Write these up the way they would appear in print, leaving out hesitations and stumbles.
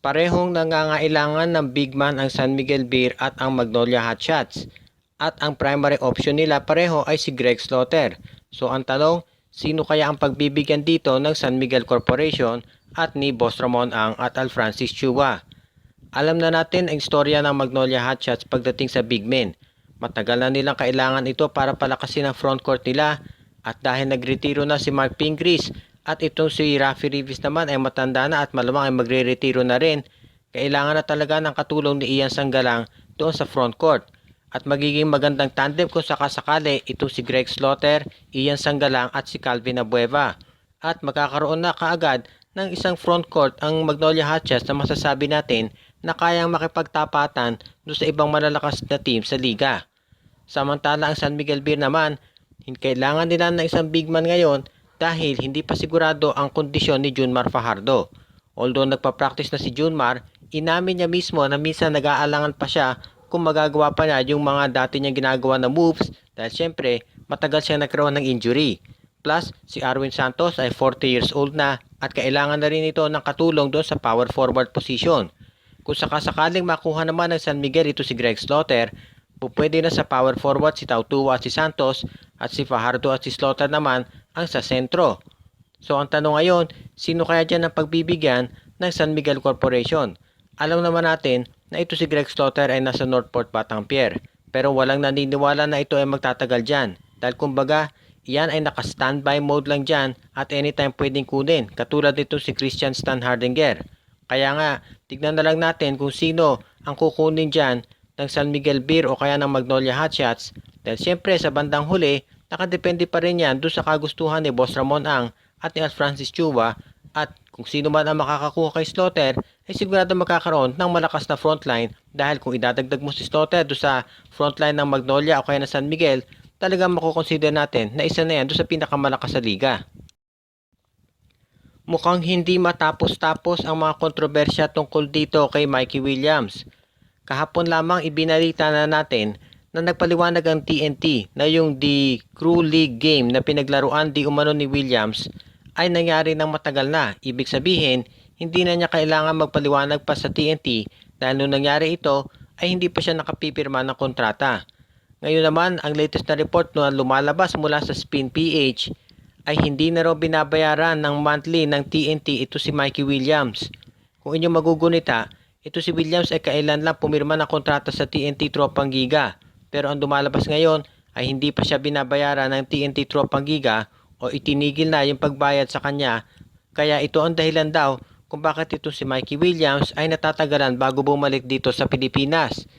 Parehong nangangailangan ng big man ang San Miguel Beer at ang Magnolia Hotshots. At ang primary option nila pareho ay si Greg Slaughter. So ang tanong, sino kaya ang pagbibigyan dito ng San Miguel Corporation at ni Boss Ramon Ang at Al Francis Chua? Alam na natin ang istorya ng Magnolia Hotshots pagdating sa big men. Matagal na nilang kailangan ito para palakasin ang frontcourt nila at dahil nagretiro na si Mark Pingris at itong si Rafi Rivas naman ay matanda na at malamang ay magre-retiro na rin, kailangan na talaga ng katulong ni Ian Sanggalang doon sa frontcourt. At magiging magandang tandem kung sakasakali itong si Greg Slaughter, Ian Sanggalang at si Calvin Abueva. At magkakaroon na kaagad ng isang frontcourt ang Magnolia Hotshots na masasabi natin na kayang makipagtapatan doon sa ibang malalakas na team sa liga. Samantala ang San Miguel Beer naman, kailangan nila ng isang big man ngayon dahil hindi pa sigurado ang kondisyon ni Junmar Fajardo. Although nagpa-practice na si Junmar, inamin niya mismo na minsan nag-aalangan pa siya kung magagawa pa niya yung mga dati niyang ginagawa na moves dahil syempre matagal siya nagkaroon ng injury. Plus, si Arwin Santos ay 40 years old na at kailangan na rin ito ng katulong doon sa power forward position. Kung sakasakaling makuha naman ng San Miguel ito si Greg Slaughter, pwede na sa power forward si Tautua at si Santos at si Fajardo at si Slaughter naman ang sa sentro. So ang tanong ngayon, sino kaya dyan ang pagbibigyan ng San Miguel Corporation? Alam naman natin na ito si Greg Slaughter ay nasa Northport Batangpier, pero walang naniniwala na ito ay magtatagal dyan dahil kumbaga iyan ay naka-standby mode lang dyan at anytime pwedeng kunin, katulad nito si Christian Stan Hardinger. Kaya nga, tignan na lang natin kung sino ang kukunin dyan ng San Miguel Beer o kaya ng Magnolia Hotshots dahil siyempre sa bandang huli, nakadepende pa rin yan doon sa kagustuhan ni Boss Ramon Ang at ni Al Francis Chua at kung sino man ang makakakuha kay Slaughter ay sigurado magkakaroon ng malakas na frontline dahil kung idadagdag mo si Slaughter doon sa frontline ng Magnolia o kaya ng San Miguel, talagang makukonsider natin na isa na yan doon sa pinakamalakas sa liga. Mukhang hindi matapos-tapos ang mga kontrobersya tungkol dito kay Mikey Williams. Kahapon lamang ibinalita na natin na nagpaliwanag ang TNT na yung The Crew League game na pinaglaruan di umano ni Williams ay nangyari ng matagal na. Ibig sabihin, hindi na niya kailangan magpaliwanag pa sa TNT dahil nung nangyari ito ay hindi pa siya nakapipirma ng kontrata. Ngayon naman, ang latest na report na lumalabas mula sa Spin PH ay hindi na raw binabayaran ng monthly ng TNT ito si Mikey Williams. Kung inyong magugunita, ito si Williams ay kailan lang pumirma ng kontrata sa TNT Tropang Giga. Pero ang dumalabas ngayon ay hindi pa siya binabayaran ng TNT Tropang Giga o itinigil na yung pagbayad sa kanya. Kaya ito ang dahilan daw kung bakit ito si Mikey Williams ay natatagalan bago bumalik dito sa Pilipinas.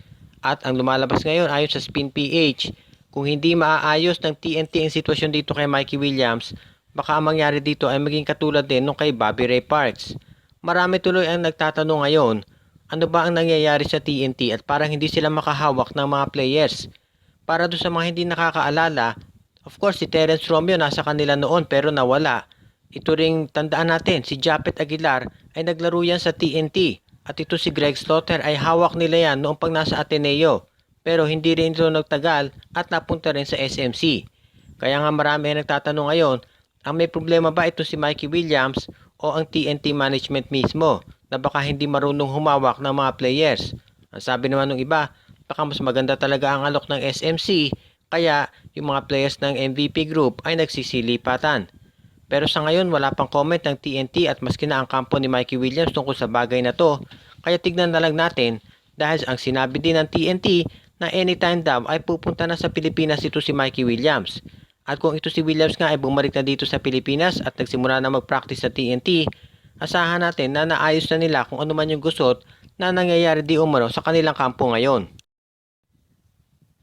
At ang lumalabas ngayon ayon sa Spin PH, kung hindi maaayos ng TNT ang sitwasyon dito kay Mikey Williams, baka ang mangyari dito ay maging katulad din nung kay Bobby Ray Parks. Marami tuloy ang nagtatanong ngayon, ano ba ang nangyayari sa TNT at parang hindi sila makahawak ng mga players. Para doon sa mga hindi nakakaalala, of course si Terence Romeo nasa kanila noon pero nawala. Ito ring tandaan natin, si Japet Aguilar ay naglaro yan sa TNT at ito si Greg Slaughter ay hawak nila yan noong pag nasa Ateneo. Pero hindi rin ito nagtagal at napunta rin sa SMC. Kaya nga marami ang nagtatanong ngayon, ang may problema ba ito si Mikey Williams o ang TNT management mismo na baka hindi marunong humawak ng mga players. Ang sabi naman ng iba, baka mas maganda talaga ang alok ng SMC kaya yung mga players ng MVP group ay nagsisilipatan. Pero sa ngayon wala pang comment ng TNT at maski na ang kampo ni Mikey Williams tungkol sa bagay na to. Kaya tignan na lang natin dahil ang sinabi din ng TNT na anytime daw ay pupunta na sa Pilipinas ito si Mikey Williams. At kung ito si Williams nga ay bumalik na dito sa Pilipinas at nagsimula na mag-practice sa TNT, asahan natin na naayos na nila kung ano man yung gusot na nangyayari di umano sa kanilang kampo ngayon.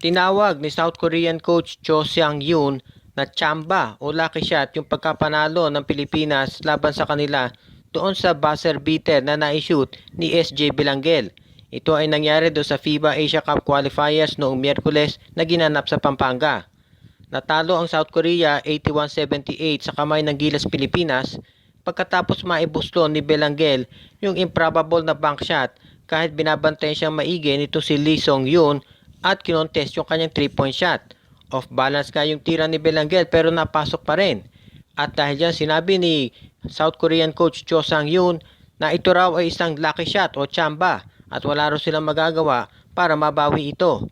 Tinawag ni South Korean coach Cho Seung-yoon na chamba o lucky shot yung pagkapanalo ng Pilipinas laban sa kanila doon sa buzzer beater na na-shoot ni SJ Bilangel. Ito ay nangyari doon sa FIBA Asia Cup qualifiers noong Miyerkules na ginanap sa Pampanga. Natalo ang South Korea 81-78 sa kamay ng Gilas Pilipinas pagkatapos maibuslo ni Belangel yung improbable na bank shot kahit binabantayan siyang maigi nito si Lee Song-yoon at kinontest yung kanyang 3-point shot. Off balance nga yung tira ni Belangel pero napasok pa rin. At dahil dyan sinabi ni South Korean coach Cho Sang-yoon na ito raw ay isang lucky shot o tsamba at wala raw silang magagawa para mabawi ito.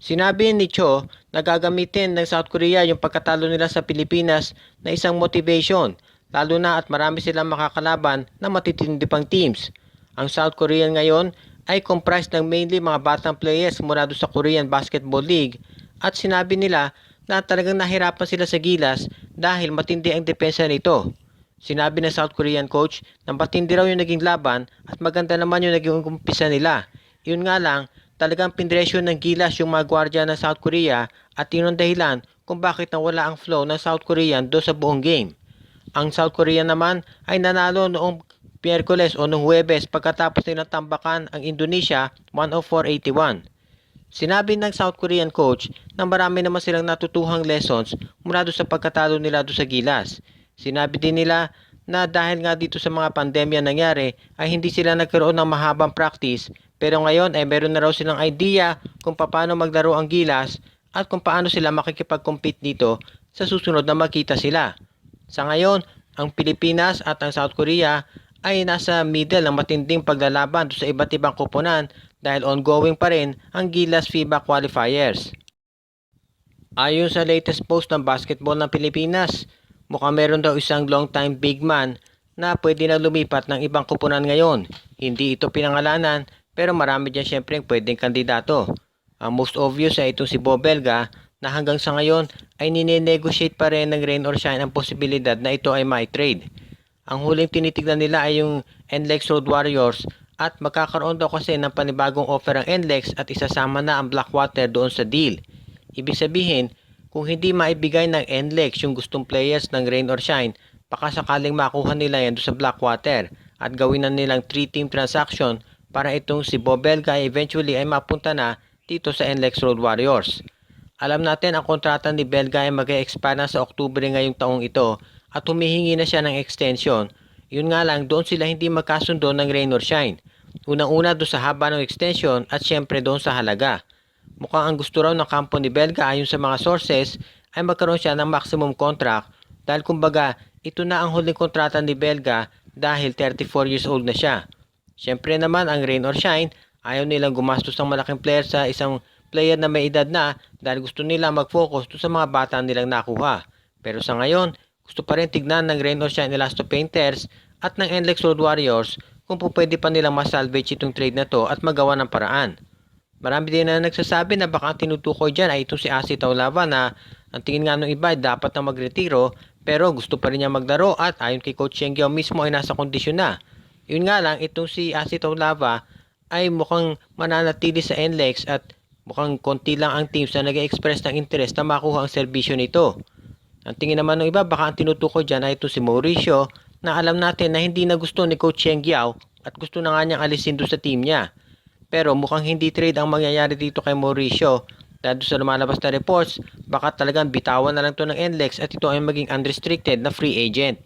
Sinabi ni Cho na gagamitin ng South Korea yung pagkatalo nila sa Pilipinas na isang motivation, lalo na at marami silang makakalaban na matitindi pang teams. Ang South Korea ngayon ay comprised ng mainly mga batang players mula doon sa Korean Basketball League at sinabi nila na talagang nahirapan sila sa Gilas dahil matindi ang depensa nito. Sinabi ng South Korean coach na matindi raw yung naging laban at maganda naman yung naging umpisa nila. Yun nga lang, talagang pinresyon ng Gilas yung mga gwardiya ng South Korea at yun ang dahilan kung bakit nawala ang flow ng South Korean do sa buong game. Ang South Korea naman ay nanalo noong Miyerkules o noong Huwebes pagkatapos nilang tambakan ang Indonesia 104-81. Sinabi ng South Korean coach na marami naman silang natutuhang lessons mula doon sa pagkatalo nila doon sa Gilas. Sinabi din nila na dahil nga dito sa mga pandemya nangyari ay hindi sila nagkaroon ng mahabang practice pero ngayon ay meron na raw silang idea kung paano maglaro ang Gilas at kung paano sila makikipag-compete dito sa susunod na makita sila. Sa ngayon, ang Pilipinas at ang South Korea ay nasa middle ng matinding paglalaban sa iba't ibang koponan dahil ongoing pa rin ang Gilas FIBA qualifiers. Ayon sa latest post ng basketball ng Pilipinas, mukhang meron daw isang long-time big man na pwede na lumipat ng ibang koponan ngayon. Hindi ito pinangalanan pero marami dyan syempre pwedeng kandidato. Ang most obvious ay itong si Bo Belga na hanggang sa ngayon ay nine-negotiate pa rin ng rain or shine ang posibilidad na ito ay may trade. Ang huling tinitignan nila ay yung NLEX Road Warriors at magkakaroon daw kasi ng panibagong offer ang NLEX at isasama na ang Blackwater doon sa deal. Ibig sabihin, kung hindi maibigay ng NLEX yung gustong players ng rain or shine, baka sakaling makuha nila yan doon sa Blackwater at gawin na nilang 3-team transaction para itong si Bo Belga eventually ay mapunta na dito sa NLEX Road Warriors. Alam natin ang kontrata ni Belga ay mag-e-expire na sa Oktubre ngayong taong ito at humihingi na siya ng extension. Yun nga lang, doon sila hindi magkasundo ng rain or shine. Unang-una doon sa haba ng extension at syempre doon sa halaga. Mukhang ang gusto raw ng kampo ni Belga ayon sa mga sources ay magkaroon siya ng maximum contract dahil kumbaga ito na ang huling kontrata ni Belga dahil 34 years old na siya. Syempre naman ang rain or shine, ayaw nilang gumastos ng malaking player sa isang player na may edad na dahil gusto nila mag-focus sa mga bata nilang nakuha. Pero sa ngayon, gusto pa rin tignan ng rain or shine Elasto Painters at ng NLEX Road Warriors kung pwede pa nilang masalvage itong trade na to at magawa ng paraan. Marami din na nagsasabi na baka ang tinutukoy dyan ay itong si Asi Taulava na ang tingin nga ng iba ay dapat na magretiro pero gusto pa rin niya maglaro at ayon kay Coach Shengyao mismo ay nasa kondisyon na. Yun nga lang, itong si Asi Taulava ay mukhang mananatili sa NLEX at mukhang konti lang ang teams na nag-express ng interest na makuha ang serbisyo nito. Ang tingin naman ng iba baka ang tinutukoy dyan ay ito si Mauricio na alam natin na hindi na gusto ni Coach Shengyao at gusto na nga niyang alisin doon sa team niya. Pero mukhang hindi trade ang mangyayari dito kay Mauricio dahil sa lumalabas na reports baka talagang bitawan na lang to ng NLEX at ito ay maging unrestricted na free agent.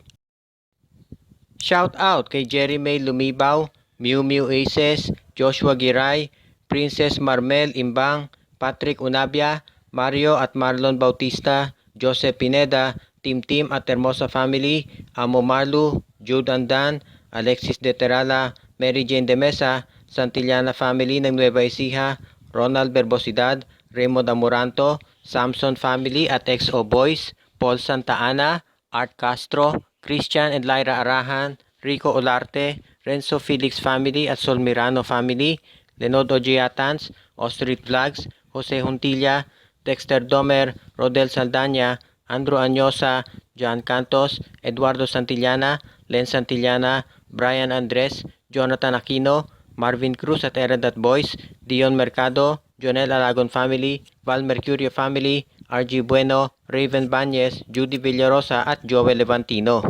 Shout out kay Jerry May Lumibaw, Miu Miu Aces, Joshua Giray, Princess Marmel Imbang, Patrick Unabia, Mario at Marlon Bautista, Joseph Pineda, Tim Tim at Hermosa Family, Amo Marlu, Jude Andan, Alexis De Terala, Mary Jane De Mesa, Santillana Family ng Nueva Ecija, Ronald Berbosidad, Raymond Amoranto, Samson Family at XO Boys, Paul Santa Ana, Art Castro, Christian and Lyra Arahan, Rico Olarte, Renzo Felix Family at Sol Mirano Family, Lenod Ojeatans, Ostreet Vlogs, Jose Huntilla, Dexter Domer, Rodel Saldana, Andrew Anyosa, John Cantos, Eduardo Santillana, Len Santillana, Brian Andres, Jonathan Aquino, Marvin Cruz at Eradat Boys, Dion Mercado, Jonel Alagon Family, Val Mercurio Family, RG Bueno, Raven Banyes, Judy Villarosa at Joel Levantino.